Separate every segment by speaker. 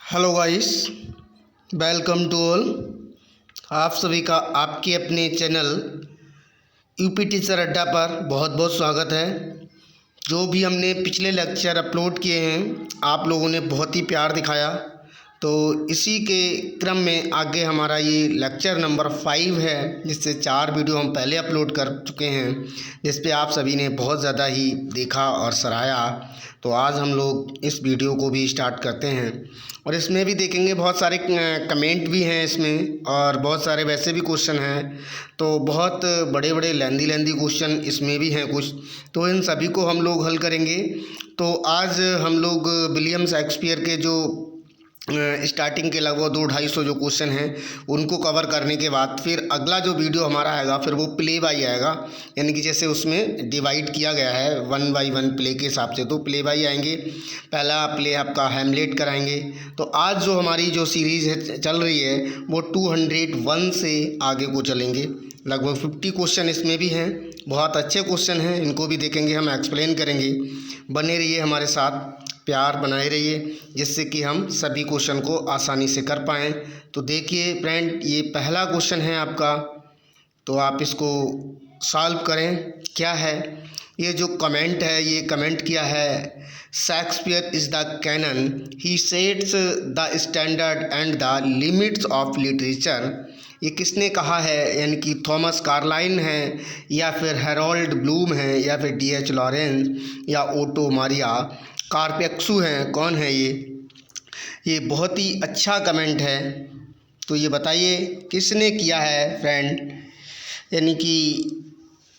Speaker 1: Hello guys, welcome to all. आप सभी का आपके अपने चैनल यूपी टीचर अड्डा पर बहुत बहुत स्वागत है। जो भी हमने पिछले लेक्चर अपलोड किए हैं आप लोगों ने बहुत ही प्यार दिखाया, तो इसी के क्रम में आगे हमारा ये लेक्चर नंबर 5 है, जिससे 4 वीडियो हम पहले अपलोड कर चुके हैं, जिस पे आप सभी ने बहुत ज़्यादा ही देखा और सराहा। तो आज हम लोग इस वीडियो को भी स्टार्ट करते हैं और इसमें भी देखेंगे बहुत सारे कमेंट भी हैं इसमें, और बहुत सारे वैसे भी क्वेश्चन हैं। तो बहुत बड़े बड़े लेंदी क्वेश्चन इसमें भी हैं कुछ, तो इन सभी को हम लोग हल करेंगे। तो आज हम लोग विलियम शेक्सपियर के जो स्टार्टिंग के लगभग 200-250 जो क्वेश्चन हैं उनको कवर करने के बाद फिर अगला जो वीडियो हमारा आएगा फिर वो प्ले बाई आएगा, यानी कि जैसे उसमें डिवाइड किया गया है 1 बाई 1 प्ले के हिसाब से, तो प्ले बाई आएंगे। पहला प्ले आपका हैमलेट कराएंगे। तो आज जो हमारी जो सीरीज़ है चल रही है वो 201 से आगे को चलेंगे। लगभग 50 क्वेश्चन इसमें भी हैं, बहुत अच्छे क्वेश्चन हैं, इनको भी देखेंगे, हम एक्सप्लेन करेंगे। बने रहिए हमारे साथ, प्यार बनाए रहिए, जिससे कि हम सभी क्वेश्चन को आसानी से कर पाएँ। तो देखिए फ्रेंड, ये पहला क्वेश्चन है आपका, तो आप इसको सॉल्व करें। क्या है ये जो कमेंट है, ये कमेंट किया है, Shakespeare is the canon, he sets the standard and the limits of literature. ये किसने कहा है? यानी कि थॉमस कार्लाइल हैं, या फिर हैरोल्ड ब्लूम हैं, या फिर D.H. लॉरेंस, या ओटो मारिया कार्पेक्सू हैं। कौन है ये बहुत ही अच्छा कमेंट है। तो ये बताइए किसने किया है फ्रेंड। यानी कि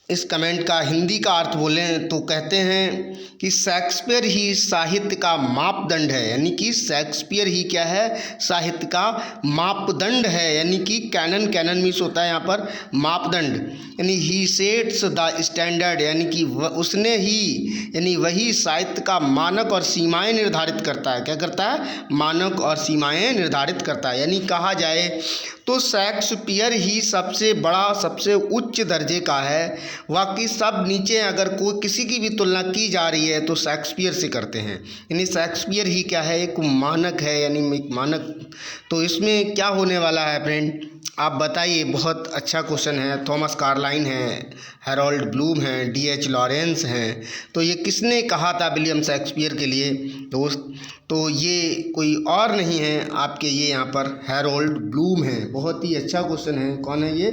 Speaker 1: इस कमेंट का हिंदी का अर्थ बोलें तो कहते हैं कि शेक्सपियर ही साहित्य का मापदंड है। यानी कि शेक्सपियर ही क्या है? साहित्य का मापदंड है। यानी कि कैनन मीन्स होता है यहाँ पर मापदंड, यानी ही सेट्स द स्टैंडर्ड, यानी कि उसने ही, यानी वही साहित्य का मानक और सीमाएं निर्धारित करता है। क्या करता है? मानक और सीमाएं निर्धारित करता है। यानी कहा जाए तो शेक्सपियर ही सबसे बड़ा, सबसे उच्च दर्जे का है। बाकी सब नीचे, अगर कोई किसी की भी तुलना की जा रही है तो शेक्सपियर से करते हैं। यानी शेक्सपियर ही क्या है? एक मानक है, यानी एक मानक। तो इसमें क्या होने वाला है फ्रेंड, आप बताइए। बहुत अच्छा क्वेश्चन है। थॉमस कार्लाइल हैं, हैरोल्ड ब्लूम हैं, D.H. लॉरेंस हैं। तो ये किसने कहा था विलियम शेक्सपियर के लिए दोस्त? तो ये कोई और नहीं है आपके, ये यहाँ पर हैरोल्ड ब्लूम हैं। बहुत ही अच्छा क्वेश्चन है। कौन है ये?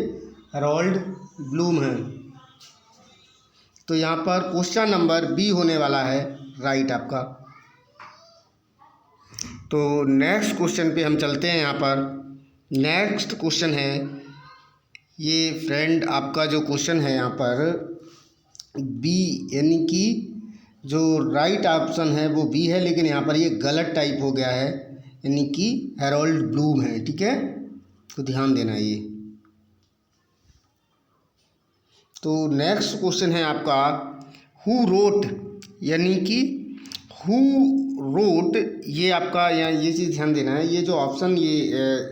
Speaker 1: हैरोल्ड ब्लूम हैं। तो यहाँ पर क्वेश्चन नंबर बी होने वाला है राइट आपका। तो नेक्स्ट क्वेश्चन पे हम चलते हैं। यहाँ पर नेक्स्ट क्वेश्चन है ये फ्रेंड, आपका जो क्वेश्चन है यहाँ पर बी, यानी कि जो राइट ऑप्शन है वो बी है, लेकिन यहाँ पर ये गलत टाइप हो गया है, यानी कि हैरोल्ड ब्लूम है। ठीक है, तो ध्यान देना ये। तो नेक्स्ट क्वेश्चन है आपका हु रोट, यानी कि हु रोट, ये आपका यहाँ ये चीज़ ध्यान देना है। ये जो ऑप्शन ये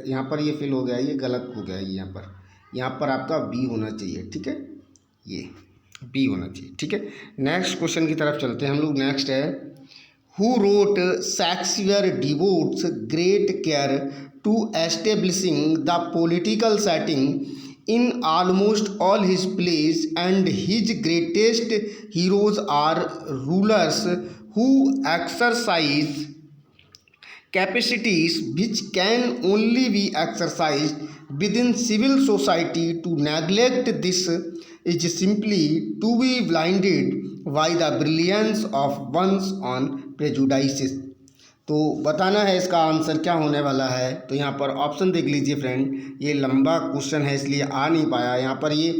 Speaker 1: यहाँ पर ये फिल हो गया, ये गलत हो गया। यहाँ पर आपका बी होना चाहिए। ठीक है, ये बी होना चाहिए। ठीक है, नेक्स्ट क्वेश्चन की तरफ चलते हैं हम लोग। नेक्स्ट है who wrote Shakespeare devotes great care to establishing the political setting in almost all his plays, and his greatest heroes are rulers who exercise capacities which can only be exercised within civil society. To neglect this is simply to be blinded by the brilliance of one's own prejudices. तो बताना है इसका answer क्या होने वाला है। तो यहाँ पर ऑप्शन देख लीजिए फ्रेंड, ये लंबा क्वेश्चन है इसलिए आ नहीं पाया। यहाँ पर ये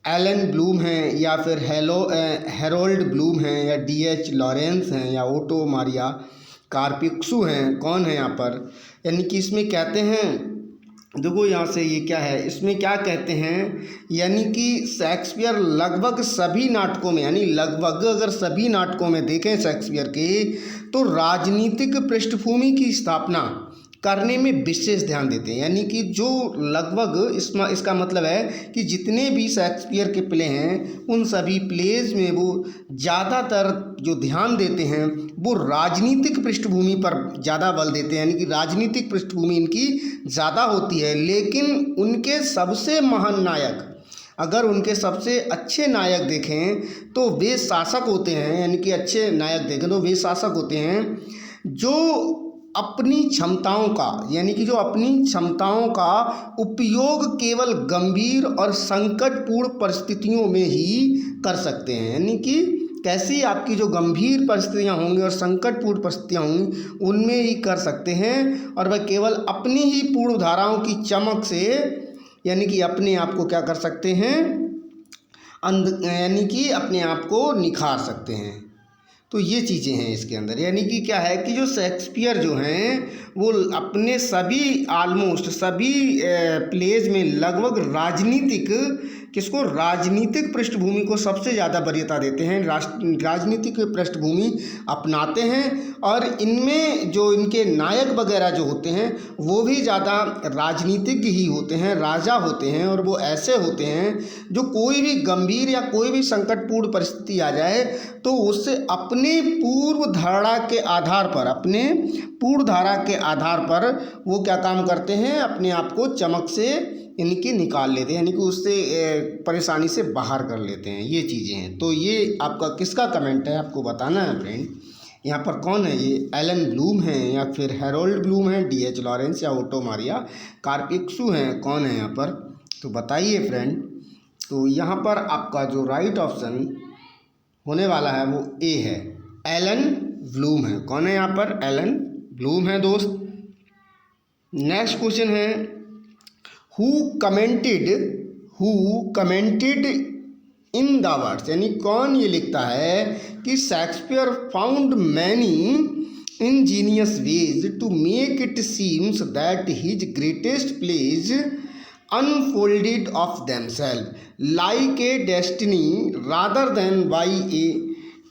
Speaker 1: एलन ब्लूम हैं, या फिर हैरोल्ड ब्लूम हैं, या D.H. लॉरेंस हैं, या ओटो मारिया कार्पेक्सू हैं। कौन है यहाँ पर? यानी कि इसमें कहते हैं, देखो यहाँ से ये क्या है, इसमें क्या कहते हैं, यानी कि शेक्सपियर लगभग सभी नाटकों में, यानी लगभग अगर सभी नाटकों में देखें शेक्सपियर के, तो राजनीतिक पृष्ठभूमि की स्थापना करने में विशेष ध्यान देते हैं। यानी कि जो लगभग इसका मतलब है कि जितने भी शेक्सपियर के प्ले हैं उन सभी प्लेज में वो ज़्यादातर जो ध्यान देते हैं वो राजनीतिक पृष्ठभूमि पर ज़्यादा बल देते हैं। यानी कि राजनीतिक पृष्ठभूमि इनकी ज़्यादा होती है। लेकिन उनके सबसे महान नायक, अगर उनके सबसे अच्छे नायक देखें तो वे शासक होते हैं। यानी कि अच्छे नायक देखें तो वे शासक होते हैं जो अपनी क्षमताओं का, यानी कि जो अपनी क्षमताओं का उपयोग केवल गंभीर और संकटपूर्ण परिस्थितियों में ही कर सकते हैं। यानी कि कैसी आपकी जो गंभीर परिस्थितियां होंगी और संकटपूर्ण परिस्थितियां होंगी उनमें ही कर सकते हैं, और वह केवल अपनी ही पूर्व धाराओं की चमक से यानी कि अपने आप को क्या कर सकते हैं, यानी कि अपने आप को निखार सकते हैं। तो ये चीज़ें हैं इसके अंदर। यानी कि क्या है कि जो शेक्सपियर जो हैं वो अपने सभी ऑलमोस्ट सभी प्लेज में लगभग राजनीतिक पृष्ठभूमि को सबसे ज़्यादा वरीयता देते हैं, राजनीतिक पृष्ठभूमि अपनाते हैं। और इनमें जो इनके नायक वगैरह जो होते हैं वो भी ज़्यादा राजनीतिज्ञ ही होते हैं, राजा होते हैं, और वो ऐसे होते हैं जो कोई भी गंभीर या कोई भी संकटपूर्ण परिस्थिति आ जाए तो उससे अपने पूर्व धारा के आधार पर वो क्या काम करते हैं, अपने आप को चमक से यानी कि निकाल लेते हैं, यानी कि उससे परेशानी से बाहर कर लेते हैं। ये चीज़ें हैं। तो ये आपका किसका कमेंट है आपको बताना है फ्रेंड। यहाँ पर कौन है, ये एलन ब्लूम है या फिर हैरोल्ड ब्लूम है, D.H. लॉरेंस या ओटो मारिया कार्पिक्सू हैं, कौन है यहाँ पर, तो बताइए फ्रेंड। तो यहाँ पर आपका जो राइट ऑप्शन होने वाला है वो ए है, एलन ब्लूम है। कौन है यहाँ पर, एलन ब्लूम है दोस्त। नेक्स्ट क्वेश्चन है, who commented in the words, यानी कौन ये लिखता है कि Shakespeare found many ingenious ways to make it seems that his greatest plays unfolded of themselves like a destiny rather than by a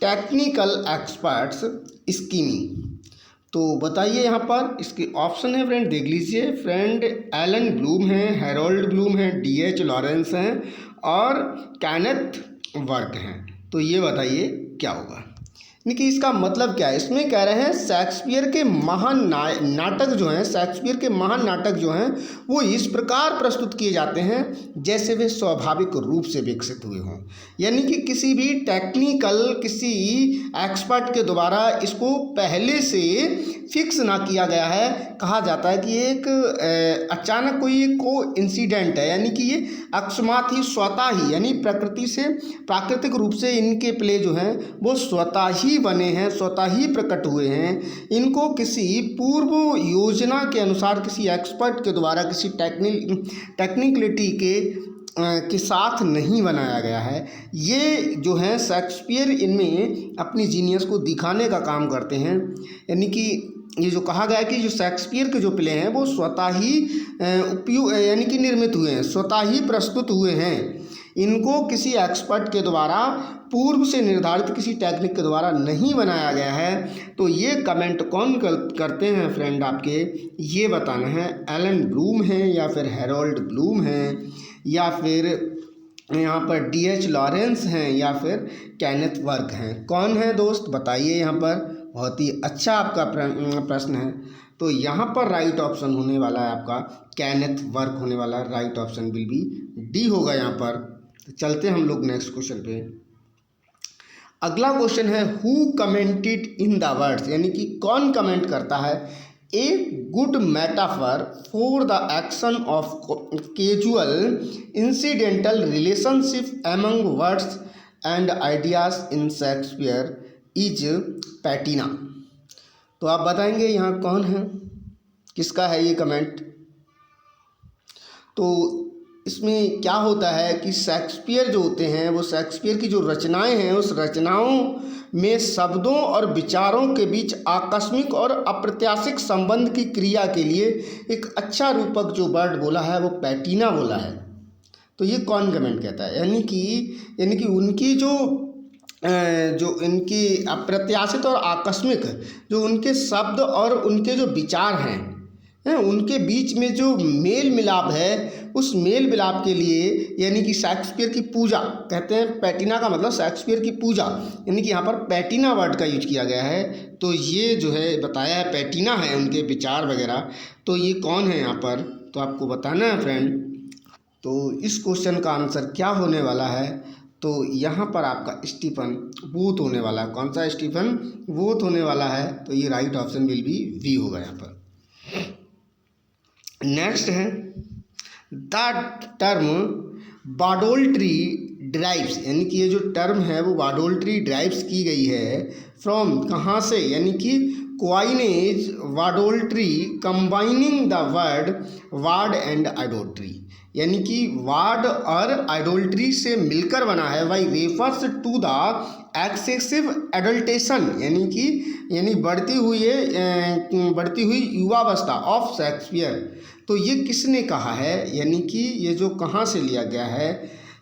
Speaker 1: technical experts scheming। तो बताइए यहाँ पर इसके ऑप्शन है फ्रेंड, देख लीजिए फ्रेंड। एलन ब्लूम है, Harold Bloom है, D.H. लॉरेंस हैं और केनेथ वर्क हैं। तो ये बताइए क्या होगा, यानी कि इसका मतलब क्या है। इसमें कह रहे हैं शेक्सपियर के महान नाटक जो हैं वो इस प्रकार प्रस्तुत किए जाते हैं जैसे वे स्वाभाविक रूप से विकसित हुए हों। यानी कि किसी भी किसी एक्सपर्ट के द्वारा इसको पहले से फिक्स ना किया गया है। कहा जाता है कि एक अचानक कोई इंसिडेंट है, यानी कि ये अकस्मात ही स्वतः ही, यानी प्राकृतिक रूप से इनके प्ले जो हैं वो स्वतः ही बने हैं, स्वतः ही प्रकट हुए हैं। इनको किसी पूर्व योजना के अनुसार किसी एक्सपर्ट के द्वारा किसी टेक्निकलिटी के साथ नहीं बनाया गया है। ये जो है शेक्सपियर इनमें अपनी जीनियस को दिखाने का काम करते हैं। यानी कि ये जो कहा गया है कि जो शेक्सपियर के जो प्ले हैं वो स्वतः ही यानी कि निर्मित हुए हैं, स्वतः ही प्रस्तुत हुए हैं। इनको किसी एक्सपर्ट के द्वारा पूर्व से निर्धारित किसी टेक्निक के द्वारा नहीं बनाया गया है। तो ये कमेंट कौन करते हैं फ्रेंड, आपके ये बताना है। एलन ब्लूम है या फिर हैरोल्ड ब्लूम है या फिर यहाँ पर D.H. लॉरेंस हैं या फिर केनेथ वर्क हैं, कौन है दोस्त बताइए। यहाँ पर बहुत ही अच्छा आपका प्रश्न है। तो यहाँ पर राइट ऑप्शन होने वाला है आपका केनेथ वर्क होने वाला है। Right option will B D होगा यहाँ पर। तो चलते हैं हम लोग नेक्स्ट क्वेश्चन पे। अगला क्वेश्चन है who commented in the words, यानी कि कौन कमेंट करता है a good metaphor for the action of casual incidental relationship among words and ideas in Shakespeare is patina. तो आप बताएंगे यहाँ कौन है, किसका है ये कमेंट। तो इसमें क्या होता है कि शेक्सपियर जो होते हैं वो शेक्सपियर की जो रचनाएं हैं उस रचनाओं में शब्दों और विचारों के बीच आकस्मिक और अप्रत्याशित संबंध की क्रिया के लिए एक अच्छा रूपक जो वर्ड बोला है वो पैटिना बोला है। तो ये कौन कमेंट कहता है, यानी कि उनकी जो इनकी अप्रत्याशित और आकस्मिक जो उनके शब्द और उनके जो विचार हैं हैं, उनके बीच में जो मेल मिलाप है उस मेल मिलाप के लिए यानी कि शेक्सपियर की पूजा कहते हैं। पैटिना का मतलब शेक्सपियर की पूजा, यानी कि यहाँ पर पैटिना वर्ड का यूज किया गया है। तो ये जो है बताया है पैटिना है उनके विचार वगैरह। तो ये कौन है यहाँ पर, तो आपको बताना है फ्रेंड। तो इस क्वेश्चन का आंसर क्या होने वाला है, तो यहाँ पर आपका स्टीफन बूथ होने वाला है। कौन सा स्टीफन बूथ होने वाला है, तो ये right option will be B होगा यहाँ पर। नेक्स्ट है द टर्म बाडोल्ट्री ड्राइव्स, यानी कि ये जो टर्म है वो बाडोल्ट्री ड्राइव्स की गई है फ्रॉम, कहाँ से, यानी कि coinage wardolatry combining the word ward and idolatry, यानी कि वार्ड और आइडोल्ट्री से मिलकर बना है। Why refers to the excessive adulation, यानी बढ़ती हुई युवावस्था ऑफ शेक्सपियर। तो ये किसने कहा है, यानी कि ये जो कहाँ से लिया गया है,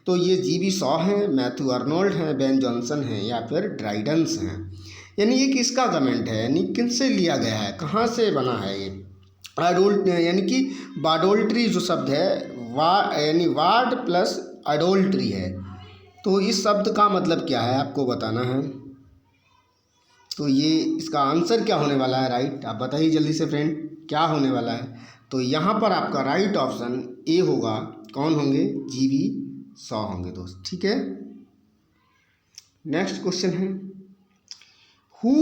Speaker 1: तो ये जी.बी. शॉ हैं, मैथ्यू आर्नोल्ड हैं, बेन जॉनसन हैं या फिर ड्राइडेंस हैं। यानी ये किसका कमेंट है, यानी किनसे लिया गया है, कहाँ से बना है ये यानी कि बाडोल्ट्री जो शब्द है यानी वार्ड प्लस आइडोल्ट्री है। तो इस शब्द का मतलब क्या है आपको बताना है। तो ये इसका आंसर क्या होने वाला है, राइट आप बताइए जल्दी से फ्रेंड क्या होने वाला है। तो यहाँ पर आपका राइट ऑप्शन ए होगा। कौन होंगे, जी.बी. शॉ होंगे दोस्त, ठीक है। नेक्स्ट क्वेश्चन है हु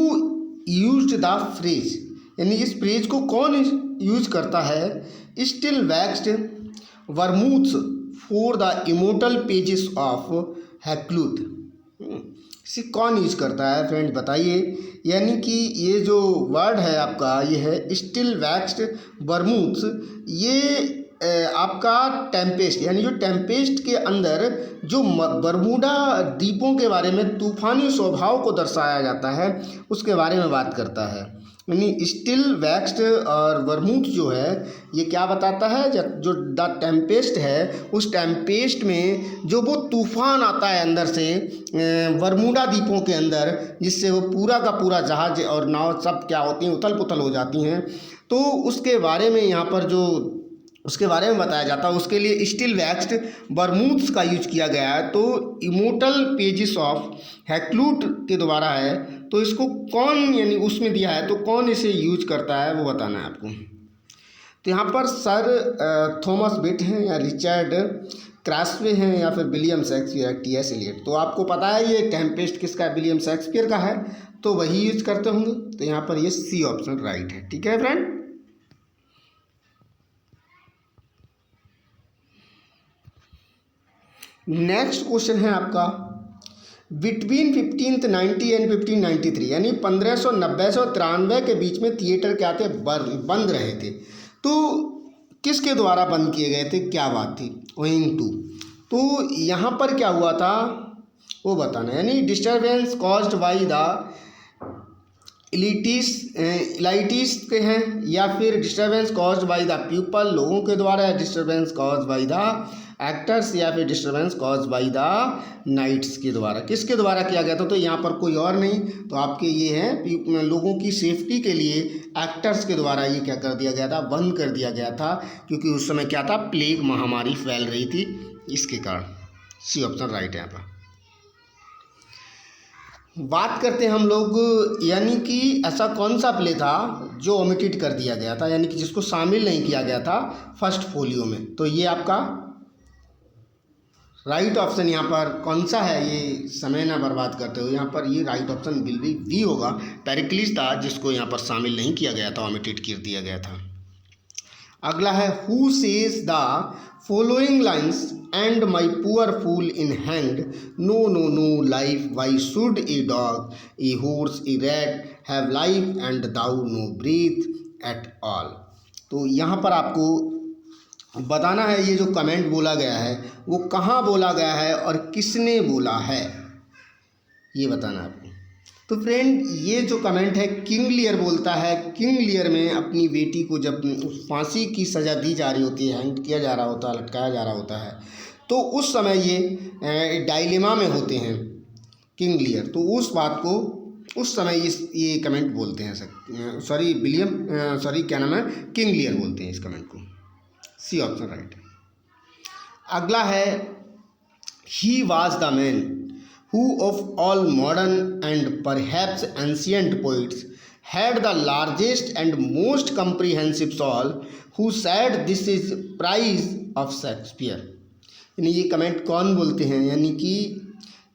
Speaker 1: यूज्ड द फ्रेज, यानी इस फ्रेज को कौन यूज करता है, still waxed vermouths for the immortal pages of Hakluyt, इसे कौन यूज करता है फ्रेंड बताइए। यानी कि ये जो वर्ड है आपका ये है स्टिल वैक्स्ड वर्मूथ्स, ये आपका टेम्पेस्ट, यानी जो टेम्पेस्ट के अंदर जो बरमूडा द्वीपों के बारे में तूफानी स्वभाव को दर्शाया जाता है उसके बारे में बात करता है। यानी स्टिल वैक्स्ड और वर्मूथ जो है ये क्या बताता है, जो द टेम्पेस्ट है उस टेम्पेस्ट में जो वो तूफान आता है अंदर से बरमूडा द्वीपों के अंदर, जिससे वो पूरा का पूरा जहाज और नाव सब क्या होती हैं उथल पुथल हो जाती हैं। तो उसके बारे में यहाँ पर जो उसके बारे में बताया जाता है, उसके लिए स्टिल वैक्स्ड बरमूथ्स का यूज किया गया है। तो इमोर्टल पेजेस ऑफ हैक्लूट के द्वारा है। तो इसको कौन यानी उसमें दिया है, तो कौन इसे यूज करता है वो बताना है आपको। तो यहाँ पर सर थॉमस बिट हैं या रिचर्ड क्रॉसवे हैं या फिर विलियम शेक्सपियर, टी.एस. एलियट। तो आपको पता है ये टेम्पेस्ट किसका है, विलियम शेक्सपियर का है, तो वही यूज करते होंगे। तो यहाँ पर ये सी ऑप्शन राइट है, ठीक है फ्रेंड। नेक्स्ट क्वेश्चन है आपका बिटवीन 1590 एंड 1593, यानी 1590 से 93 के बीच में थिएटर क्या थे, बंद रहे थे। तो किसके द्वारा बंद किए गए थे, क्या बात थी, ओइंग टू। तो यहाँ पर क्या हुआ था वो बताना, यानी disturbance caused by the elites के हैं या फिर disturbance caused by the people, लोगों के द्वारा, या disturbance caused by the actors या फिर disturbance caused by the knights के द्वारा, किसके द्वारा किया गया था। तो यहाँ पर कोई और नहीं, तो आपके ये हैं लोगों की सेफ्टी के लिए एक्टर्स के द्वारा ये क्या कर दिया गया था, बंद कर दिया गया था, क्योंकि उस समय क्या था, प्लेग महामारी फैल रही थी, इसके कारण। सी ऑप्शन राइट है यहाँ पर। बात करते हैं हम लोग, यानी कि ऐसा कौन सा प्ले था जो ओमिटेड कर दिया गया था, यानी कि जिसको शामिल नहीं किया गया था फर्स्ट फोलियो में। तो ये आपका राइट ऑप्शन यहाँ पर कौन सा है, ये समय ना बर्बाद करते हो, यहाँ पर ये right option will be B होगा। पेरिक्लिस था जिसको यहाँ पर शामिल नहीं किया गया था, ओमिटेड कर दिया गया था। अगला है who says the following lines and my poor fool in hand, no no no life, why should a dog a horse a rat have life and thou no breath at all. तो यहाँ पर आपको बताना है ये जो comment बोला गया है वो कहाँ बोला गया है और किसने बोला है, ये बताना है आपको। तो फ्रेंड ये जो कमेंट है किंग लियर बोलता है। किंग लियर में अपनी बेटी को जब फांसी की सज़ा दी जा रही होती है, हैंग किया जा रहा होता है, लटकाया जा रहा होता है, तो उस समय ये डायलेमा में होते हैं किंग लियर। तो उस बात को उस समय ये कमेंट बोलते हैं क्या नाम है, किंग लियर बोलते हैं इस कमेंट को। सी ऑप्शन राइट है। अगला है he was the man who of all modern and perhaps ancient poets had the largest and most comprehensive soul who said this is praise of Shakespeare. यानी ये comment कौन बोलते हैं, यानी कि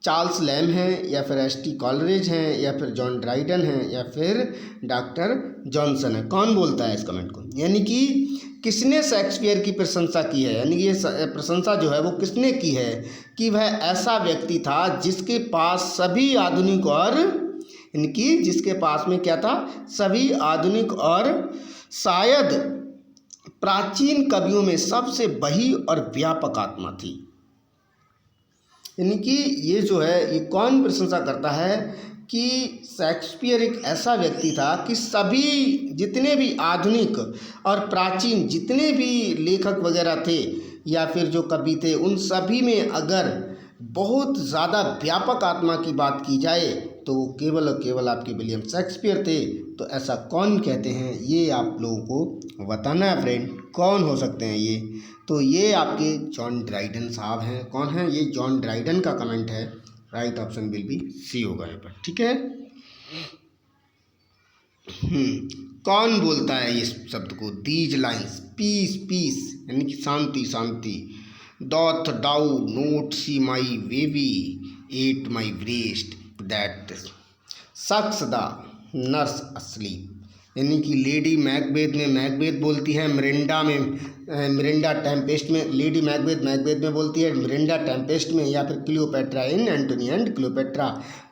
Speaker 1: चार्ल्स लैम हैं या फिर एस.टी. कॉलरेज हैं या फिर जॉन ड्राइडन हैं या फिर डॉक्टर जॉनसन है। कौन बोलता है इस कमेंट को, यानी कि किसने शेक्सपियर की प्रशंसा की है, यानी कि ये प्रशंसा जो है वो किसने की है कि वह ऐसा व्यक्ति था जिसके पास सभी आधुनिक और, यानी कि जिसके पास में क्या था, सभी आधुनिक और शायद प्राचीन कवियों में सबसे बही और व्यापक आत्मा थी। यानी कि ये जो है, ये कौन प्रशंसा करता है कि शेक्सपियर एक ऐसा व्यक्ति था कि सभी जितने भी आधुनिक और प्राचीन जितने भी लेखक वगैरह थे या फिर जो कवि थे, उन सभी में अगर बहुत ज़्यादा व्यापक आत्मा की बात की जाए तो वो केवल और केवल आपके विलियम शेक्सपियर थे। तो ऐसा कौन कहते हैं, ये आप लोगों को बताना है फ्रेंड, कौन हो सकते हैं ये। तो ये आपके जॉन ड्राइडन साहब हैं। कौन है ये, जॉन ड्राइडन का कमेंट है। Right option will be C होगा यहाँ पर, ठीक है। कौन बोलता है इस शब्द को, दीज लाइन्स पीस पीस, यानी कि शांति शांति, doth thou not see my baby at my breast that sucks the nurse asleep। यानी कि लेडी मैकबेथ में मैकबेथ बोलती है, मिरिंडा में मिरिंडा टेम्पेस्ट में, लेडी मैकबेथ मैकबेथ में बोलती है, मिरिंडा टेम्पेस्ट में, या फिर Cleopatra in Antony and Cleopatra,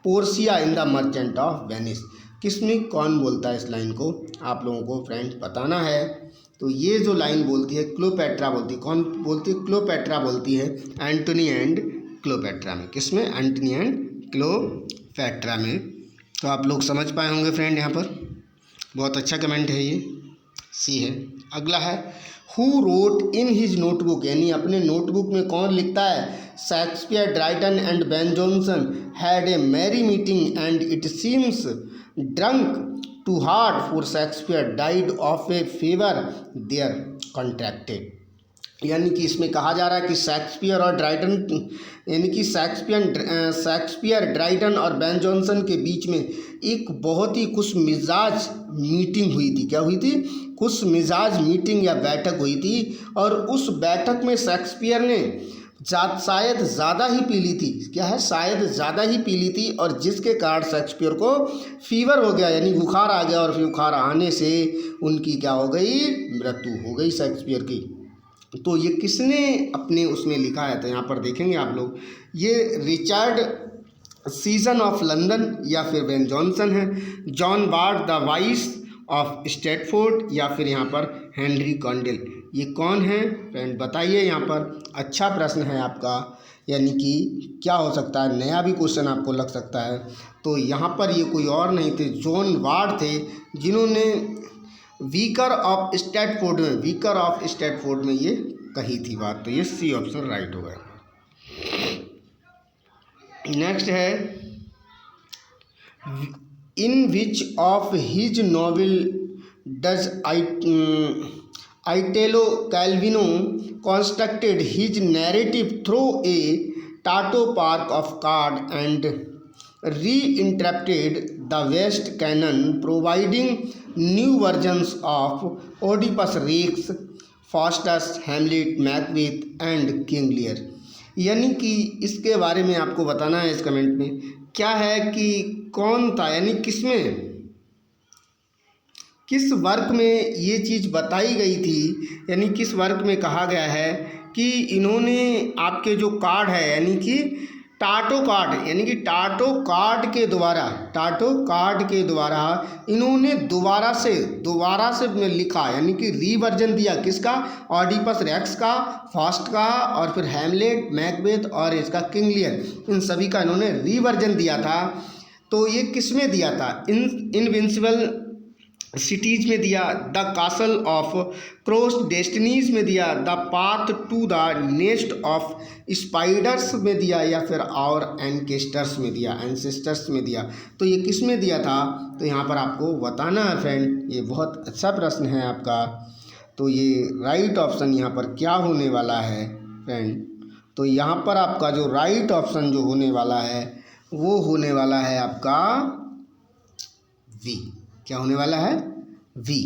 Speaker 1: Portia in the Merchant of Venice. किसमें कौन बोलता है इस लाइन को, आप लोगों को फ्रेंड बताना है। तो ये जो लाइन बोलती है क्लियोपेट्रा बोलती है, कौन बोलती है, क्लियोपेट्रा बोलती है एंटोनी एंड क्लियोपेट्रा में। किसमें, एंटोनी एंड क्लियोपेट्रा में। तो आप लोग समझ पाए होंगे फ्रेंड, यहाँ पर बहुत अच्छा कमेंट है, ये सी है। अगला है who wrote in his notebook, यानी अपने नोटबुक में कौन लिखता है, Shakespeare, Dryden and Ben Jonson had a merry meeting and it seems drunk too hard for Shakespeare died of a fever there contracted. यानी कि इसमें कहा जा रहा है कि शेक्सपियर और ड्राइटन, यानी कि शेक्सपियर ड्राइटन और बेन जॉनसन के बीच में एक बहुत ही खुश मिजाज मीटिंग हुई थी। क्या हुई थी, खुश मिजाज मीटिंग या बैठक हुई थी। और उस बैठक में शेक्सपियर ने शायद ज़्यादा ही पी ली थी। क्या है, शायद ज़्यादा ही पी ली थी, और जिसके कारण शेक्सपियर को फीवर हो गया, यानी बुखार आ गया, और फिर बुखार आने से उनकी क्या हो गई, मृत्यु हो गई शेक्सपियर की। तो ये किसने अपने उसमें लिखा है, तो यहाँ पर देखेंगे आप लोग, ये रिचर्ड सीजन ऑफ लंदन या फिर बेन जॉनसन है, John bard the voice of Stratford या फिर यहाँ पर हेनरी कॉन्डेल। ये कौन है फ्रेंड, बताइए। यहाँ पर अच्छा प्रश्न है आपका, यानी कि क्या हो सकता है, नया भी क्वेश्चन आपको लग सकता है। तो यहाँ पर ये कोई और नहीं थे, जॉन बार्ड थे, जिन्होंने विकर ऑफ स्ट्रैटफोर्ड में ये कही थी बात। तो ये सी ऑप्शन राइट होगा। नेक्स्ट है in which of his novel does Italo Calvino constructed his narrative through a टाटो पार्क ऑफ कार्ड एंड reinterpreted the West canon, providing new versions of Oedipus Rex, Faustus, Hamlet, Macbeth and King Lear। यानी कि इसके बारे में आपको बताना है इस कमेंट में क्या है कि कौन था, यानी किसमें, किस वर्क में ये चीज़ बताई गई थी, यानी किस वर्क में कहा गया है कि इन्होंने आपके जो कार्ड है, यानी कि टाटो कार्ड, यानी कि टाटो कार्ड के द्वारा इन्होंने दोबारा से लिखा, यानी कि रीवर्जन दिया। किसका, ऑडिपस रेक्स का, फास्ट का, और फिर हैमलेट, मैकबेथ और इसका किंग लियर, इन सभी का इन्होंने रीवर्जन दिया था। तो ये किस में दिया था, इनविंसिबल सिटीज में दिया, the castle of cross destinies में दिया, the path to the nest of spiders में दिया, या फिर और एंकेस्टर्स में दिया, एंसेस्टर्स में दिया। तो ये किस में दिया था, तो यहाँ पर आपको बताना है फ्रेंड। ये बहुत अच्छा प्रश्न है आपका। तो ये राइट ऑप्शन यहाँ पर क्या होने वाला है फ्रेंड, तो यहाँ पर आपका जो राइट ऑप्शन जो होने वाला है वो होने वाला है आपका वी। क्या होने वाला है, वी,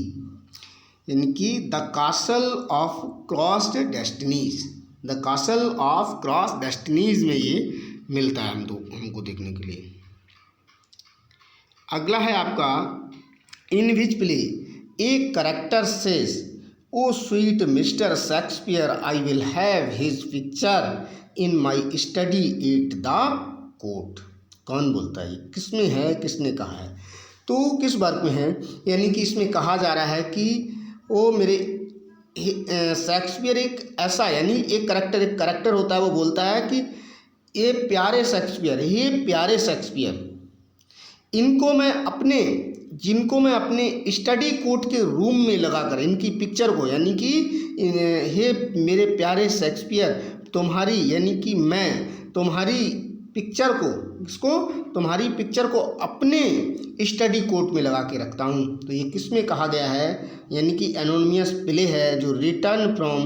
Speaker 1: यानी कि the castle of crossed destinies, the castle of cross destinies में ये मिलता है हमको देखने के लिए। अगला है आपका इन विच प्ले एक character says O sweet Mister Shakespeare I will have his picture in my study at the court. कौन बोलता है, किस में है, किसने कहा है, तो किस वर्ग में है, यानी कि इसमें कहा जा रहा है कि वो मेरे शेक्सपियर एक ऐसा, यानी एक करेक्टर होता है, वो बोलता है कि ये प्यारे शेक्सपियर, ये प्यारे शेक्सपियर, जिनको मैं अपने स्टडी कोर्ट के रूम में लगाकर इनकी पिक्चर को, यानी कि हे मेरे प्यारे शेक्सपियर, तुम्हारी, यानी कि मैं तुम्हारी पिक्चर को, तुम्हारी पिक्चर को अपने स्टडी कोर्ट में लगा के रखता हूँ। तो ये किस में कहा गया है, यानी कि एनोनिमस प्ले है जो रिटर्न फ्रॉम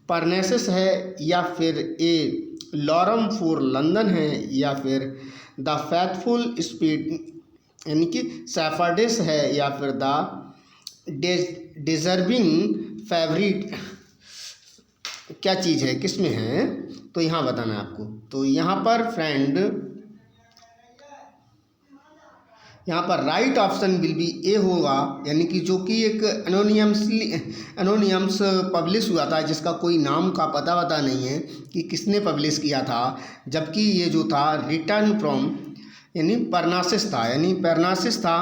Speaker 1: परनेसेस है, या फिर ए लॉरम फॉर लंदन है, या फिर द फैथफुल स्पीड यानी कि सैफर्डेस है, या फिर द डिजर्विंग फेवरिट, क्या चीज़ है, किस में है, तो यहाँ बताना है आपको। तो यहाँ पर फ्रेंड, यहाँ पर right option will be A होगा, यानी कि जो कि एक एनोनियम्स पब्लिश हुआ था, जिसका कोई नाम का पता नहीं है कि किसने पब्लिश किया था, जबकि ये जो था रिटर्न फ्रॉम यानी परनासिस था,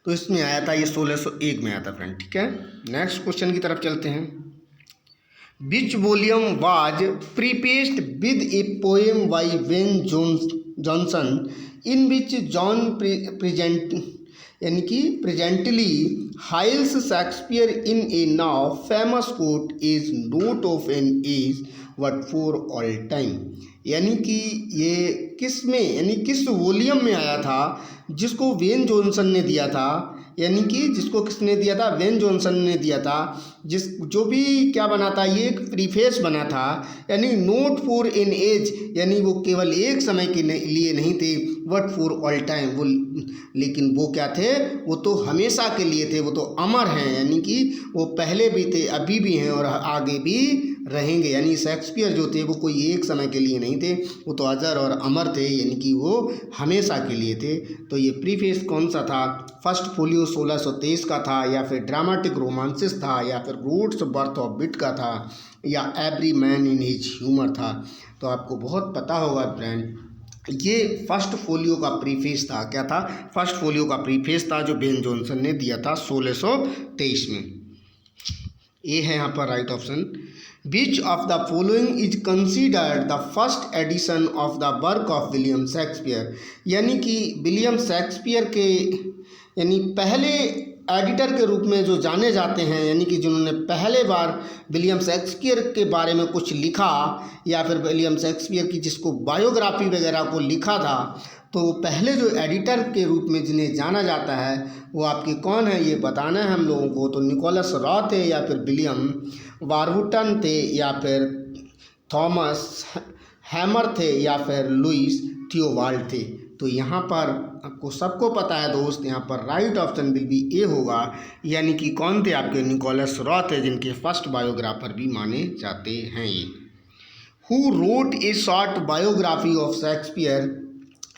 Speaker 1: तो इसमें आया था, ये 1601 में आया था फ्रेंड। ठीक है, नेक्स्ट क्वेश्चन की तरफ चलते हैं। Which volume was prefaced with a poem by Ben Jonson in which John presently hails Shakespeare in a now famous quote is not of an age but for all time, यानी कि ये किस में, यानी किस वॉल्यूम में आया था, जिसको वेन जॉनसन ने दिया था, यानी कि जिसको किसने दिया था, वेन जॉनसन ने दिया था, जो भी क्या बना था, ये एक प्रीफेस बना था, यानी नोट फॉर एन एज, यानी वो केवल एक समय के लिए नहीं थे, बट फॉर ऑल टाइम, वो लेकिन वो क्या थे, वो तो हमेशा के लिए थे, वो तो अमर हैं, यानी कि वो पहले भी थे, अभी भी हैं और आगे भी रहेंगे। यानी शेक्सपियर जो थे वो कोई एक समय के लिए नहीं थे, वो तो अजर और अमर थे, यानी कि वो हमेशा के लिए थे। तो ये प्रीफेस कौन सा था, फर्स्ट फोलियो 1623 का था, या फिर ड्रामेटिक रोमांसिस था, या फिर रूट्स बर्थ ऑफ बिट का था, या every man in his humour था। तो आपको बहुत पता होगा फ्रेंड, ये फर्स्ट फोलियो का प्रीफेस था। क्या था, फर्स्ट फोलियो का प्रीफेस था जो वेन जॉनसन ने दिया था 1623 में। ये है यहाँ पर right option. Which of the following is considered the first edition of the work of William Shakespeare, यानी कि विलियम शेक्सपियर के यानी पहले एडिटर के रूप में जो जाने जाते हैं, यानी कि जिन्होंने पहले बार विलियम शेक्सपियर के बारे में कुछ लिखा, या फिर विलियम शेक्सपियर की जिसको बायोग्राफी वगैरह को लिखा था, तो पहले जो एडिटर के रूप में जिन्हें जाना जाता है वो आपके कौन है, ये बताना है हम लोगों को। तो निकोलस रॉ थे, या फिर विलियम वारबर्टन थे, या फिर थॉमस हैमर थे, या फिर लुइस थियोबाल्ड थे। तो यहाँ पर आपको सबको पता है दोस्त, यहाँ पर right option will be A होगा, यानी कि कौन थे आपके, निकोलस रॉ थे, जिनके फर्स्ट बायोग्राफर भी माने जाते हैं ये। Who wrote a short biography of Shakespeare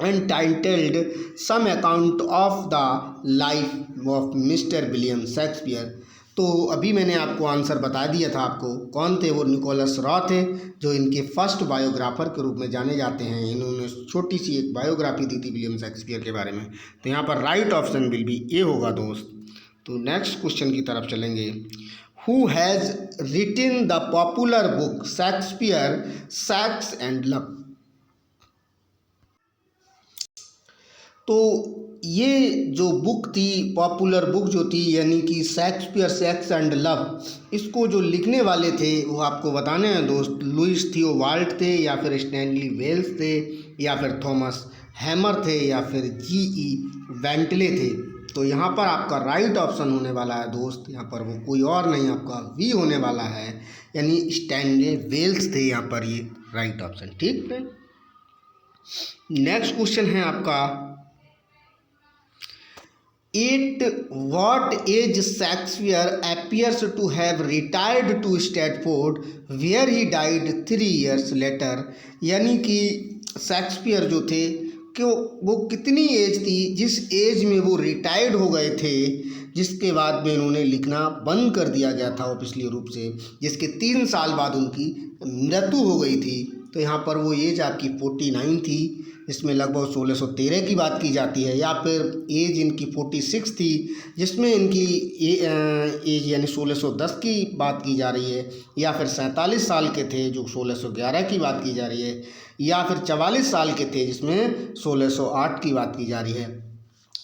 Speaker 1: entitled some account of the life of mister William Shakespeare. तो अभी मैंने आपको आंसर बता दिया था आपको, कौन थे वो, निकोलस रॉ थे, जो इनके फर्स्ट बायोग्राफर के रूप में जाने जाते हैं। इन्होंने छोटी सी एक बायोग्राफी दी थी विलियम शेक्सपियर के बारे में। तो यहाँ पर right option will be A होगा दोस्त। तो नेक्स्ट क्वेश्चन की तरफ चलेंगे। Who has written the popular book Shakespeare sex and love. तो ये जो बुक थी, पॉपुलर बुक जो थी, यानी कि शेक्सपियर सेक्स एंड लव, इसको जो लिखने वाले थे वो आपको बताने हैं दोस्त, लुइस थियोबाल्ट थे, या फिर स्टैनली वेल्स थे, या फिर थॉमस हैमर थे, या फिर जी.ई. वेंटले थे। तो यहाँ पर आपका राइट ऑप्शन होने वाला है दोस्त, यहाँ पर वो कोई और नहीं, आपका वी होने वाला है, यानी स्टैनली वेल्स थे यहाँ पर ये राइट ऑप्शन। ठीक है, नेक्स्ट क्वेश्चन है आपका, eight what age Shakespeare appears to have retired to Stratford where he died 3 years later। यानी कि शेक्सपियर जो थे कि वो कितनी एज थी जिस एज में वो रिटायर्ड हो गए थे, जिसके बाद में इन्होंने लिखना बंद कर दिया गया था ऑफिशियल रूप से, जिसके 3 साल बाद उनकी मृत्यु हो गई थी। तो यहाँ पर वो एज आपकी 49 थी, इसमें लगभग 1613 की बात की जाती है, या फिर एज इनकी 46 थी जिसमें इनकी एज यानी 1610 की बात की जा रही है, या फिर 47 साल के थे जो 1611 की बात की जा रही है, या फिर 44 साल के थे जिसमें 1608 की बात की जा रही है।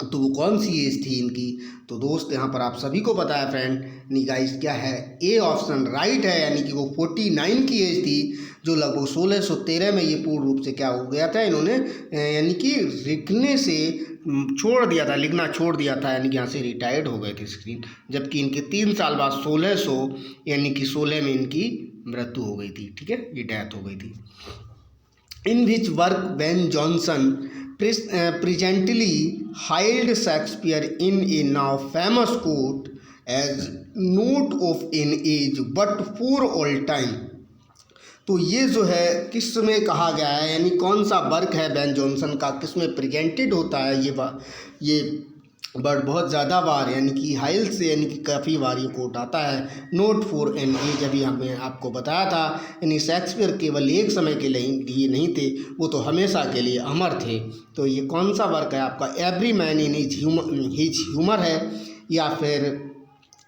Speaker 1: तो वो कौन सी एज थी इनकी? तो दोस्त यहाँ पर आप सभी को पता है फ्रेंड, नहीं गाइस, क्या है, ए ऑप्शन राइट है, यानी कि वो 49 की एज थी, जो लगभग 1613 में ये पूर्ण रूप से क्या हो गया था, इन्होंने यानी कि लिखने से छोड़ दिया था, लिखना छोड़ दिया था, यानी कि यहाँ से रिटायर्ड हो गए थे स्क्रीन, जबकि इनके 3 साल बाद 1600 यानी कि 16 में इनकी मृत्यु हो गई थी। ठीक है, ये डेथ हो गई थी। In which work Ben Jonson presently hailed Shakespeare in a now famous quote as not of an age but for all time। तो ये जो है किस में कहा गया है, यानी कौन सा वर्क है बेन जॉनसन का, किस में प्रेजेंटेड होता है ये वर्ड बहुत ज़्यादा बार, यानी कि हाइल से, यानी कि काफ़ी बार ये कोट आता है, नोट फॉर एन एज। अभी हमने आपको बताया था, यानी शेक्सपियर केवल एक समय के लिए नहीं थे, वो तो हमेशा के लिए अमर थे। तो ये कौन सा वर्क है आपका, every man in his humour है, या फिर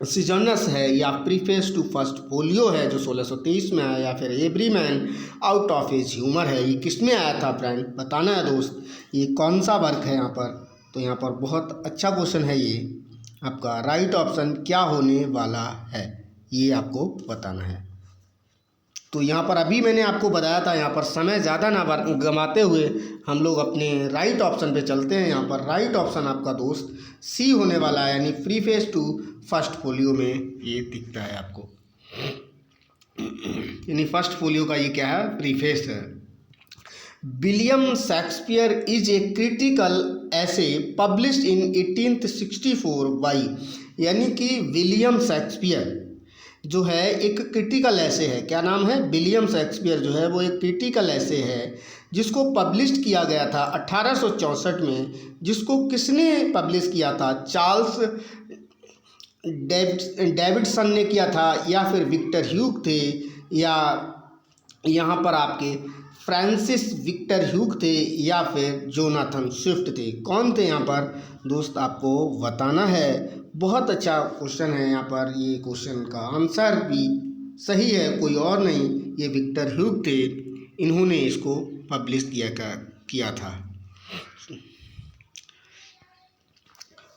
Speaker 1: सीजनस है, या प्रीफेस टू फर्स्ट फोलियो है जो 1623 में आया, या फिर every man out of his humour है। ये किस में आया था फ्रेंड, बताना है दोस्त, ये कौन सा वर्क है यहाँ पर। तो यहाँ पर बहुत अच्छा क्वेश्चन है ये, आपका राइट ऑप्शन क्या होने वाला है ये आपको बताना है। तो यहाँ पर अभी मैंने आपको बताया था, यहाँ पर समय ज़्यादा ना गंवाते हुए हम लोग अपने राइट ऑप्शन पे चलते हैं। यहाँ पर राइट ऑप्शन आपका दोस्त सी होने वाला है, यानी प्रीफेस टू फर्स्ट फोलियो में ये दिखता है आपको, यानी फर्स्ट फोलियो का ये क्या है, प्रीफेस है। William Shakespeare is a critical ऐसे पब्लिश्ड इन 1864 बाई, यानी कि विलियम शेक्सपियर जो है एक क्रिटिकल ऐसे है, क्या नाम है, विलियम शेक्सपियर जो है वो एक क्रिटिकल ऐसे है जिसको पब्लिश किया गया था 1864 में। जिसको किसने पब्लिश किया था, चार्ल्स डेविडसन ने किया था, या फिर विक्टर ह्यूग थे, या यहाँ पर आपके फ्रांसिस विक्टर ह्यूग थे, या फिर जोनाथन स्विफ्ट थे। कौन थे यहाँ पर दोस्त, आपको बताना है। बहुत अच्छा क्वेश्चन है, यहाँ पर ये क्वेश्चन का आंसर भी सही है, कोई और नहीं, ये विक्टर ह्यूग थे, इन्होंने इसको पब्लिश किया था।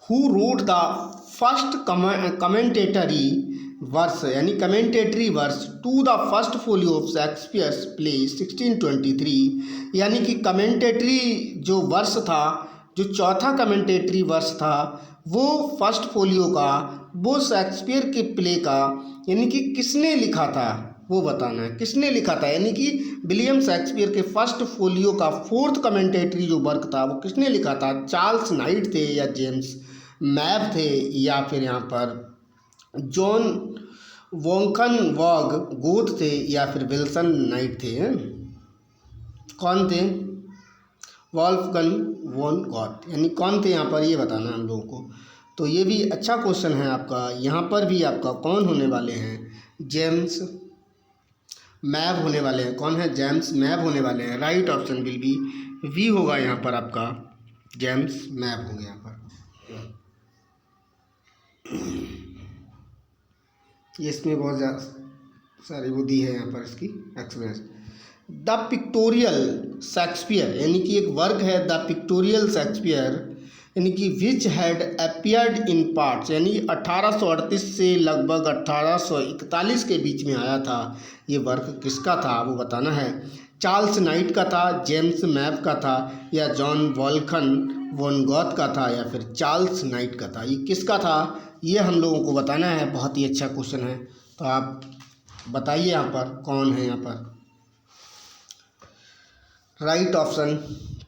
Speaker 1: Who wrote the first commentary verse, यानी commentary verse to the first folio of Shakespeare's play 1623, यानी कि कमेंटेटरी जो वर्स था, जो चौथा कमेंटेटरी वर्स था, वो फर्स्ट फोलियो का, वो शेक्सपियर के प्ले का, यानी कि किसने लिखा था वो बताना है, किसने लिखा था, यानी कि विलियम शेक्सपियर के फर्स्ट फोलियो का फोर्थ कमेंटेटरी जो वर्क था वो किसने लिखा था, चार्ल्स नाइट थे, या जेम्स मैव थे, या फिर यहाँ पर जॉन वोंकनवर्ग गोथ थे, या फिर विल्सन नाइट थे। कौन थे, वॉल्फगंग वॉन गॉथ, यानी कौन थे यहाँ पर ये बताना है हम लोगों को। तो ये भी अच्छा क्वेश्चन है आपका, यहाँ पर भी आपका कौन होने वाले हैं, जेम्स मैव होने वाले हैं। कौन है, जेम्स मैव होने वाले हैं। Right option will be B होगा यहाँ पर आपका, जेम्स मैव होंगे यहाँ पर। ये इसमें बहुत ज़्यादा सारी वो दी है यहाँ पर इसकी एक्सपीरियंस। द पिक्टोरियल शेक्सपियर यानी कि एक वर्क है द पिक्टोरियल शेक्सपियर यानी कि which had appeared in parts यानी 1838 से लगभग 1841 के बीच में आया था। ये वर्क किसका था वो बताना है। चार्ल्स नाइट का था, जेम्स मैप का था, या जॉन वॉल्कन वॉन गॉथ का था, या फिर चार्ल्स नाइट का था। ये किसका था ये हम लोगों को बताना है। बहुत ही अच्छा क्वेश्चन है, तो आप बताइए यहाँ पर कौन है। यहाँ पर राइट ऑप्शन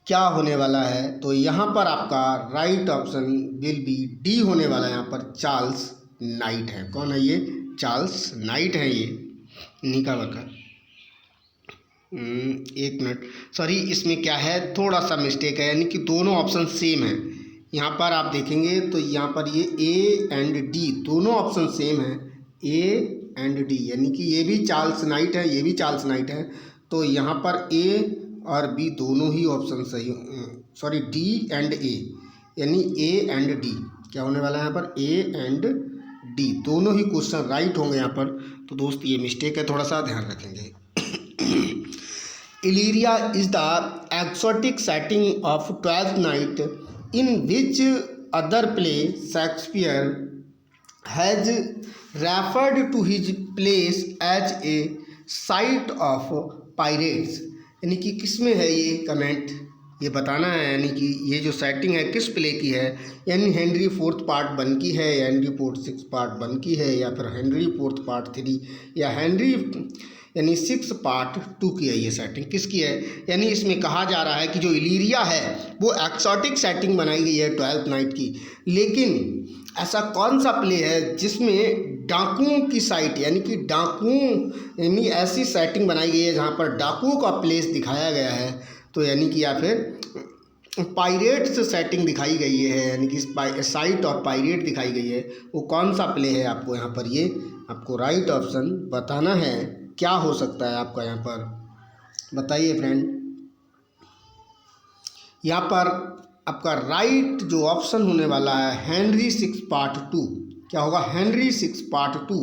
Speaker 1: क्या होने वाला है, तो यहाँ पर आपका right option will B D होने वाला है। यहाँ पर चार्ल्स नाइट है। कौन है ये? चार्ल्स नाइट है, ये इन्हीं का वर्क है। एक मिनट, सॉरी, इसमें क्या है, थोड़ा सा मिस्टेक है, यानी कि दोनों ऑप्शन सेम है। यहाँ पर आप देखेंगे तो यहाँ पर ये ए एंड डी दोनों ऑप्शन सेम है, ए एंड डी, यानी कि ये भी चार्ल्स नाइट है, ये भी चार्ल्स नाइट है। तो यहाँ पर ए और बी दोनों ही ऑप्शन सही, सॉरी डी एंड ए, यानी ए एंड डी क्या होने वाला है यहाँ पर, ए एंड डी दोनों ही क्वेश्चन राइट होंगे यहाँ पर। तो दोस्त ये मिस्टेक है, थोड़ा सा ध्यान रखेंगे। Illyria is the exotic setting of Twelfth Night in which other play Shakespeare has referred to his place as a site of pirates, यानी कि किस में है ये कमेंट ये बताना है। यानी कि ये जो सेटिंग है किस प्ले की है, यानी हेनरी फोर्थ पार्ट 1 की है, या हेनरी फोर्थ 6 पार्ट 1 की है, या फिर हेनरी फोर्थ पार्ट 3, या हेनरी यानी 6 पार्ट 2 की है। ये सेटिंग किसकी है, यानी इसमें कहा जा रहा है कि जो इलीरिया है वो एक्सोटिक सेटिंग बनाई गई है ट्वेल्थ नाइट की, लेकिन ऐसा कौन सा प्ले है जिसमें डाकुओं की साइट यानी कि डाकुओं यानी ऐसी सेटिंग बनाई गई है जहाँ पर डाकुओं का प्लेस दिखाया गया है, तो यानी कि या फिर पायरेट्स सेटिंग दिखाई गई है, यानी कि साइट ऑफ पायरेट दिखाई गई है। वो कौन सा प्ले है आपको यहाँ पर ये आपको राइट ऑप्शन बताना है। क्या हो सकता है आपका यहाँ पर बताइए फ्रेंड। यहाँ पर आपका राइट जो ऑप्शन होने वाला है हेनरी 6 पार्ट 2, क्या होगा, हेनरी 6 पार्ट 2,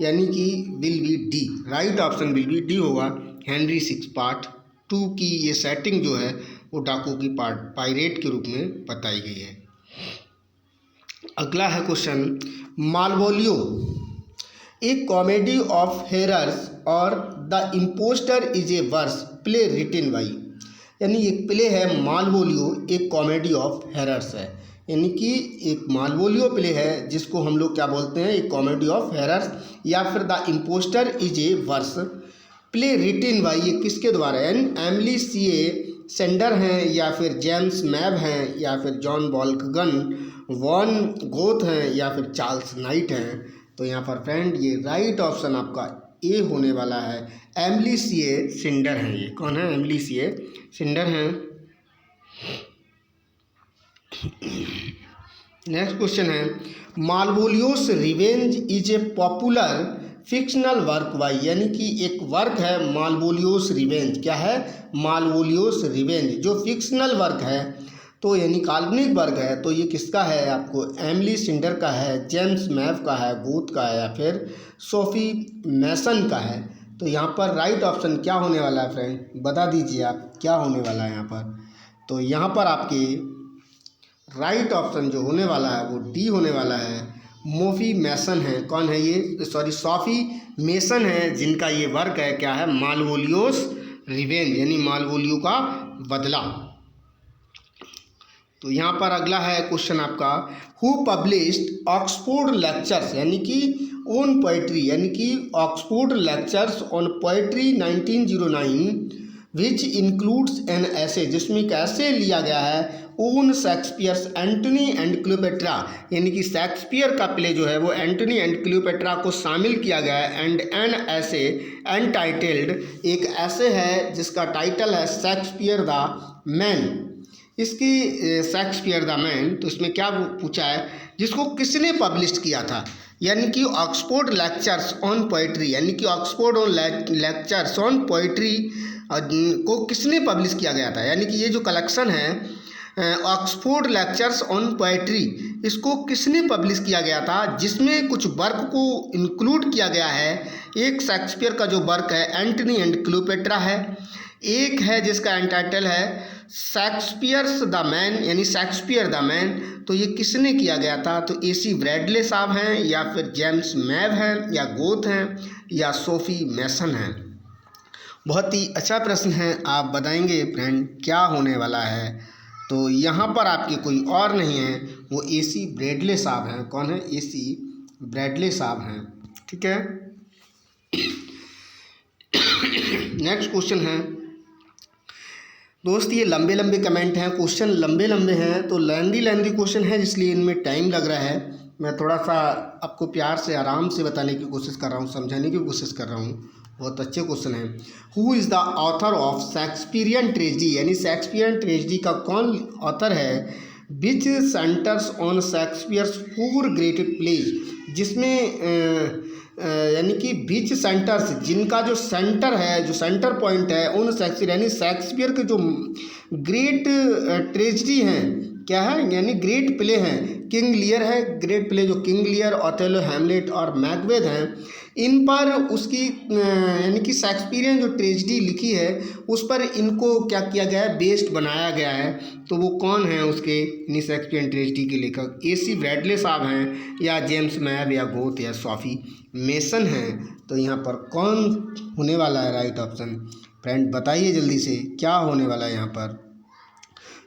Speaker 1: यानी कि will be D, right option will B D होगा। हेनरी 6 पार्ट 2 की ये सेटिंग जो है वो डाकू की पायरेट के रूप में बताई गई है। अगला है क्वेश्चन, मालवोलियो एक कॉमेडी ऑफ हेरर्स और the impostor is a verse play written by, यानी एक प्ले है मालवोलियो एक कॉमेडी ऑफ हेरर्स है, यानी कि एक मालवोलियो प्ले है जिसको हम लोग क्या बोलते हैं, एक कॉमेडी ऑफ हेरर्स, या फिर the impostor is a verse play written by, ये किसके द्वारा, यानी एमिली C.A. सेंडर हैं, या फिर जेम्स मैब हैं, या फिर जॉन वॉल्कगन वॉन गोथ हैं, या फिर चार्ल्स नाइट हैं। तो यहाँ पर फ्रेंड ये राइट ऑप्शन आपका ए होने वाला है, एमिली C.A. सेंडर हैं। ये कौन है, एमिली C.A. सेंडर हैं। नेक्स्ट क्वेश्चन है, Malvolio's revenge is a popular fictional work by, यानी कि एक वर्क है मालवोलियोस रिवेंज, क्या है, मालवोलियोस रिवेंज जो फिक्शनल वर्क है, तो यानी काल्पनिक वर्क है, तो ये किसका है आपको, एमिली सेंडर का है, जेम्स मैप का है, गोथ का है, या फिर सोफी मैसन का है। तो यहाँ पर राइट ऑप्शन क्या होने वाला है फ्रेंड, बता दीजिए आप क्या होने वाला है यहाँ पर। तो यहाँ पर आपके राइट ऑप्शन जो होने वाला है वो डी होने वाला है, मोफी मैसन है। कौन है ये, सॉरी सोफी मैसन है, जिनका ये वर्क है क्या है, मालवोलियोस रिवेंज, यानी मालवोलियो का बदला। तो यहाँ पर अगला है क्वेश्चन आपका, हु पब्लिश्ड ऑक्सफोर्ड लेक्चर्स, यानी कि ऑन पोइट्री, यानी कि Oxford lectures on poetry 1909 which includes an essay, जिसमें एक ऐसे लिया गया है on Shakespeare's Antony and Cleopatra, यानी कि शेक्सपियर का प्ले जो है वो एंटनी एंड क्लियोपेट्रा को शामिल किया गया है। एंड एन ऐसे एनटाइटल्ड, एक ऐसे है जिसका टाइटल है शेक्सपियर द मैन, इसकी शेक्सपियर द मैन। तो इसमें क्या पूछा है, जिसको किसने पब्लिश किया था, यानी कि ऑक्सफोर्ड लेक्चर्स ऑन पोइट्री, यानी कि Oxford on lectures on poetry को किसने पब्लिश किया गया था, यानी कि ये जो कलेक्शन है ऑक्सफोर्ड लेक्चर्स ऑन पोएट्री, इसको किसने पब्लिश किया गया था, जिसमें कुछ वर्क को इंक्लूड किया गया है। एक शेक्सपियर का जो वर्क है एंटनी एंड क्लियोपेट्रा है, एक है जिसका एंटाइटल है शेक्सपियर्स द मैन यानी शेक्सपियर द मैन। तो ये किसने किया गया था, तो AC ब्रैडले साहब हैं या फिर जेम्स मैव हैं या गोथ हैं या सोफी मैसन हैं। बहुत ही अच्छा प्रश्न है, आप बताएंगे फ्रेंड क्या होने वाला है। तो यहाँ पर आपके कोई और नहीं है, वो AC ब्रैडले साहब हैं। कौन है, AC ब्रैडले साहब हैं। ठीक है, नेक्स्ट क्वेश्चन है दोस्त, ये लंबे लंबे कमेंट हैं, क्वेश्चन लंबे लंबे हैं, तो लेंदी क्वेश्चन है इसलिए इनमें टाइम लग रहा है। मैं थोड़ा सा आपको प्यार से आराम से बताने की कोशिश कर रहा हूँ, समझाने की कोशिश कर रहा हूँ। बहुत अच्छे क्वेश्चन है। Who is the author of Shakespearean tragedy, यानी शेक्सपियरियन ट्रेजेडी का कौन ऑथर है। Which centers on Shakespeare's 4 great plays, जिसमें यानी कि बीच सेंटर्स, जिनका जो सेंटर है, जो सेंटर पॉइंट है उन शेक्सपियर यानी शेक्सपियर के जो ग्रेट ट्रेजेडी हैं, क्या है, यानी ग्रेट प्ले हैं। किंग लियर है ग्रेट प्ले, जो किंग लियर, ओथेलो, हैमलेट और मैकबेथ हैं, इन पर उसकी यानी कि शेक्सपियरियन जो ट्रेजेडी लिखी है उस पर इनको क्या किया गया है, बेस्ड बनाया गया है। तो वो कौन है उसके यानी शेक्सपियरियन ट्रेजेडी के लेखक, AC ब्रैडले साहब हैं या जेम्स मैव या गोथ या सोफी मेसन हैं। तो यहाँ पर कौन होने वाला है राइट ऑप्शन, फ्रेंड बताइए जल्दी से क्या होने वाला है यहाँ पर।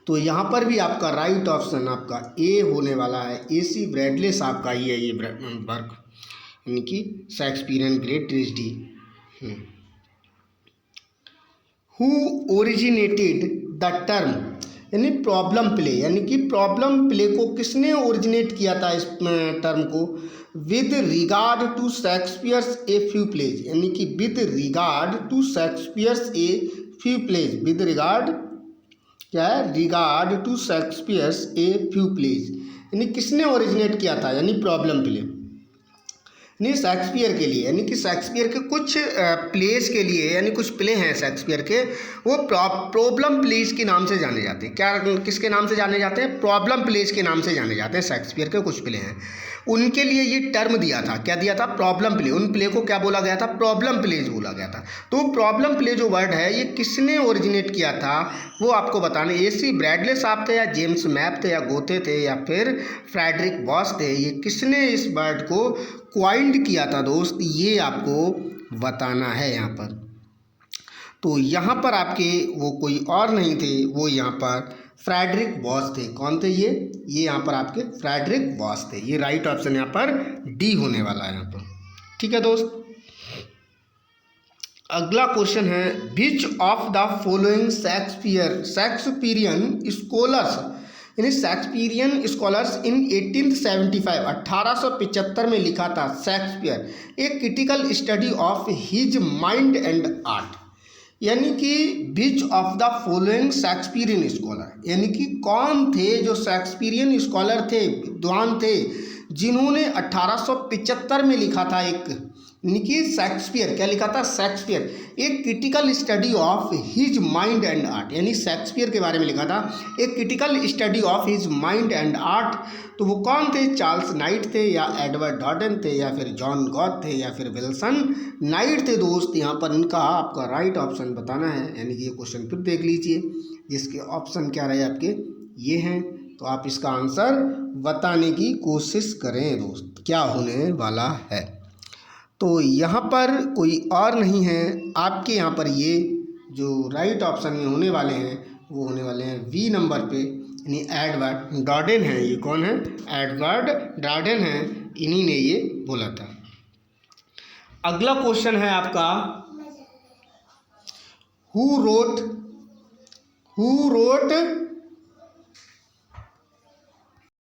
Speaker 1: तो यहाँ पर भी आपका राइट ऑप्शन आपका A होने वाला है, AC ब्रैडले साहब का ही है ये वर्क, यानी कि Shakespearean great tragedy. Who originated the term, यानी प्रॉब्लम प्ले, यानी कि प्रॉब्लम प्ले को किसने ओरिजिनेट किया था इस टर्म को। With regard to Shakespeare's a few plays, यानी कि with regard to Shakespeare's a few plays, with regard क्या है, regard to Shakespeare's a few plays, यानी किसने ओरिजिनेट किया था, यानी प्रॉब्लम प्ले नहीं शेक्सपियर के लिए, यानी कि शेक्सपियर के कुछ प्लेस के लिए, यानी कुछ प्ले हैं शेक्सपियर के, वो प्रॉब्लम प्लेस के नाम से जाने जाते हैं। क्या किसके नाम से जाने जाते हैं, प्रॉब्लम प्लेस के नाम से जाने जाते हैं। शेक्सपियर के कुछ प्ले हैं, उनके लिए ये टर्म दिया था, क्या दिया था, प्रॉब्लम प्ले। उन प्ले को क्या बोला गया था, प्रॉब्लम प्लेज बोला गया था। तो प्रॉब्लम प्ले जो वर्ड है ये किसने ओरिजिनेट किया था वो आपको बताना। AC ब्रैडले साहब थे या जेम्स मैप थे या गोथे थे या फिर फ्रेडरिक बॉस थे, ये किसने इस वर्ड को क्वाइंड किया था दोस्त, ये आपको बताना है यहाँ पर। तो यहाँ पर आपके वो कोई और नहीं थे, वो यहाँ पर फ्रेडरिक बॉस थे। कौन थे ये यहाँ पर आपके फ्रेडरिक बॉस थे। ये राइट ऑप्शन यहाँ पर D होने वाला है यहाँ पर। ठीक है दोस्त, अगला क्वेश्चन है which of the following Shakespearean scholars, यानी शेक्सपियरियन स्कॉलर्स इन 1875 1875 में लिखा था Shakespeare a critical study of his mind and art, यानी कि which of the following Shakespearean scholar, यानी कि कौन थे जो शेक्सपियरियन स्कॉलर थे, विद्वान थे, जिन्होंने 1875 में लिखा था एक, यानी कि शेक्सपियर क्या लिखा था, शेक्सपियर एक critical study of his mind and art, यानी शेक्सपियर के बारे में लिखा था एक critical study of his mind and art. तो वो कौन थे, चार्ल्स नाइट थे या एडवर्ड डॉर्डन थे या फिर जॉन गॉथ थे या फिर विल्सन नाइट थे। दोस्त यहाँ पर इनका आपका राइट ऑप्शन बताना है, यानी कि ये क्वेश्चन फिर देख लीजिए, जिसके ऑप्शन क्या रहे आपके ये हैं। तो आप इसका आंसर बताने की कोशिश करें दोस्त, क्या होने वाला है। तो यहाँ पर कोई और नहीं है आपके, यहाँ पर ये जो राइट ऑप्शन में होने वाले हैं वो होने वाले हैं V नंबर पे, यानी एडवर्ड डॉर्डन है। ये कौन है, एडवर्ड डॉर्डन है, इन्हीं ने ये बोला था। अगला क्वेश्चन है आपका हु रोट